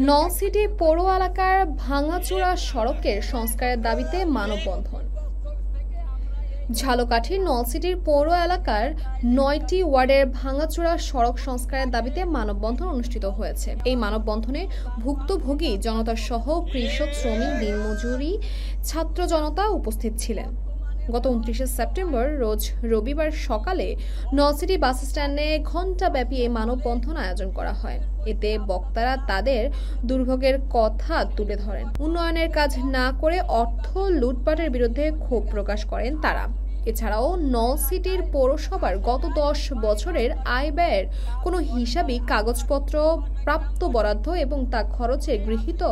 নলছিটি পৌর এলাকার ভাঙাচোরা সড়কের সংস্কারের দাবিতে মানববন্ধন। ঝালকাঠির নলছিটির পৌর এলাকার ৯টি ওয়ার্ডের ভাঙাচোরা সড়ক সংস্কারের দাবিতে মানববন্ধন অনুষ্ঠিত হয়েছে। এই মানববন্ধনে ভুক্তভোগী জনতা সহ কৃষক, শ্রমিক, দিনমজুরি, ছাত্র জনতা উপস্থিত ছিলেন। গত ২৯ সেপ্টেম্বর রোজ রবিবার সকালে নলছিটি বাস স্ট্যান্ডে ঘণ্টাব্যাপী এই মানববন্ধন আয়োজন করা হয়। এতে বক্তারা তাদের দুর্ভোগের কথা তুলে ধরেন। উন্নয়নের কাজ না করে অর্থ লুটপাটের বিরুদ্ধে ক্ষোভ প্রকাশ করেন তারা। এছাড়াও নলছিটির পৌরসভার গত ১০ বছরের আয় ব্যয়ের কোনো হিসাবই, কাগজপত্র, প্রাপ্ত বরাদ্দ এবং তা খরচে গৃহীত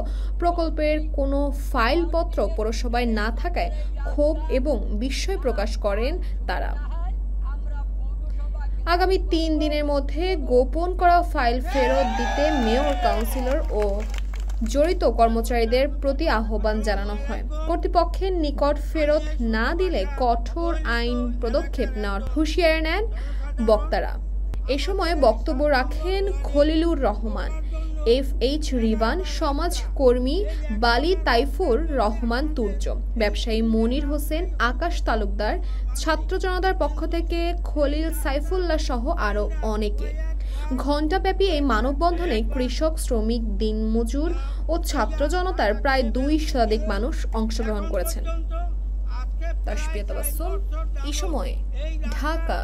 প্রকল্পের কোনো ফাইলপত্র পৌরসভায় না থাকায় ক্ষোভ এবং বিস্ময় প্রকাশ করেন তারা। আগামী ৩ দিনের মধ্যে গোপন করা ফাইল ফেরত দিতে মেয়র, কাউন্সিলর ও জড়িত কর্মচারীদের প্রতি আহ্বান জানানো হয়। কর্তৃপক্ষের নিকট ফেরত না দিলে কঠোর আইন পদক্ষেপ নেওয়ার হুঁশিয়ারি নেন বক্তারা। এ সময় বক্তব্য রাখেন খলিলুর রহমান, FH রিবান, সমাজকর্মী বালি তাইফুর রহমান তুর্য, ব্যবসায়ী মনির হোসেন, আকাশ তালুকদার, ছাত্র জনতার পক্ষ থেকে খলিল সাইফুল্লাহ সহ আরো অনেকে। ঘণ্টাব্যাপী এই মানববন্ধনে কৃষক, শ্রমিক, দিনমজুর ও ছাত্র জনতার প্রায় ২ শতাধিক মানুষ অংশগ্রহণ করেছেন। তাসবিয়া তাবাসসুম, এই সময়, ঢাকা।